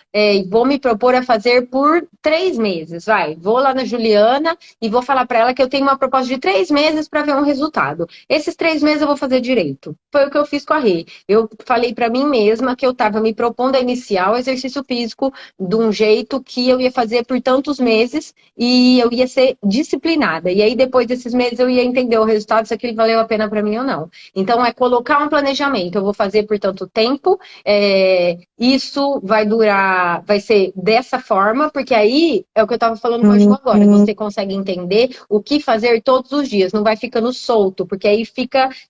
vou me propor a fazer por 3 meses. Vou lá na Juliana e vou falar para ela que eu tenho uma proposta de 3 meses para ver um resultado. Esses 3 meses eu vou fazer direito. Foi o que eu fiz com a Rê. Eu falei para mim mesma que eu estava me propondo a iniciar o exercício físico de um jeito que eu ia fazer por tantos meses e eu ia ser disciplinada. E aí, depois desses meses, eu ia entender o resultado, se aquilo valeu a pena para mim ou não. Então, é colocar um planejamento. Eu vou fazer por tanto tempo, isso vai durar, vai ser dessa forma, porque aí é o que eu estava falando com a Ju agora. Você consegue entender o que fazer todos os dias, não vai ficando solto, porque aí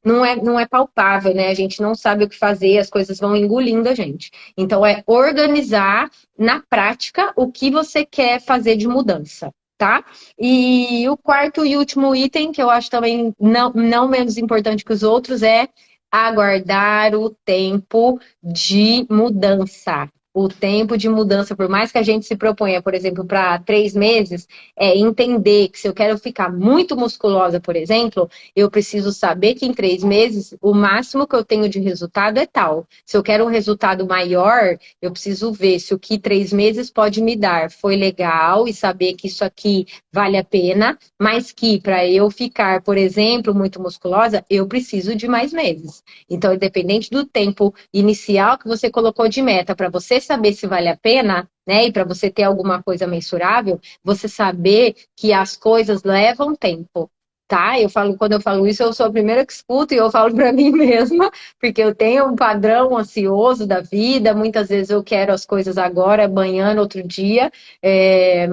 não é palpável, né? A gente não sabe o que fazer, as coisas vão engolindo a gente. Então, é organizar na prática o que você quer fazer de mudança, tá? E o quarto e último item, que eu acho também não menos importante que os outros, é aguardar o tempo de mudança. O tempo de mudança, por mais que a gente se proponha, por exemplo, para 3 meses, é entender que se eu quero ficar muito musculosa, por exemplo, eu preciso saber que em 3 meses o máximo que eu tenho de resultado é tal. Se eu quero um resultado maior, eu preciso ver se o que 3 meses pode me dar foi legal e saber que isso aqui vale a pena, mas que para eu ficar, por exemplo, muito musculosa, eu preciso de mais meses. Então, independente do tempo inicial que você colocou de meta para você saber se vale a pena, né? E para você ter alguma coisa mensurável, você saber que as coisas levam tempo. Tá? Quando eu falo isso, eu sou a primeira que escuto e eu falo para mim mesma, porque eu tenho um padrão ansioso da vida, muitas vezes eu quero as coisas agora, amanhã, no outro dia,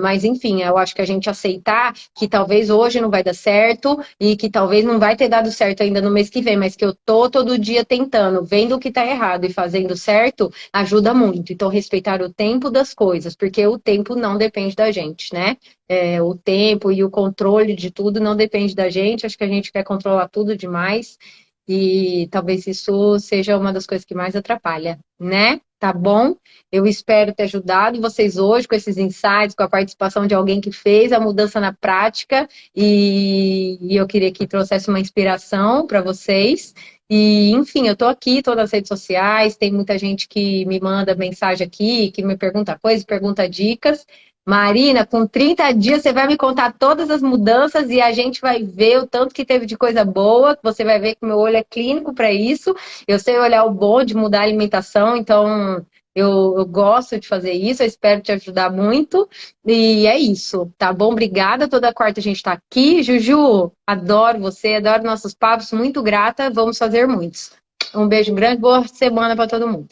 mas enfim, eu acho que a gente aceitar que talvez hoje não vai dar certo e que talvez não vai ter dado certo ainda no mês que vem, mas que eu tô todo dia tentando, vendo o que tá errado e fazendo certo, ajuda muito. Então, respeitar o tempo das coisas, porque o tempo não depende da gente, né? O tempo e o controle de tudo não depende da gente, acho que a gente quer controlar tudo demais e talvez isso seja uma das coisas que mais atrapalha, né? Tá bom? Eu espero ter ajudado vocês hoje com esses insights, com a participação de alguém que fez a mudança na prática e eu queria que trouxesse uma inspiração para vocês. E, enfim, eu tô aqui, tô nas redes sociais, tem muita gente que me manda mensagem aqui, que me pergunta coisas, pergunta dicas. Marina, com 30 dias você vai me contar todas as mudanças e a gente vai ver o tanto que teve de coisa boa, que você vai ver que meu olho é clínico para isso. Eu sei olhar o bom de mudar a alimentação, então eu gosto de fazer isso, eu espero te ajudar muito. E é isso, tá bom? Obrigada, toda quarta a gente tá aqui. Juju, adoro você, adoro nossos papos, muito grata, vamos fazer muitos. Um beijo grande, boa semana para todo mundo.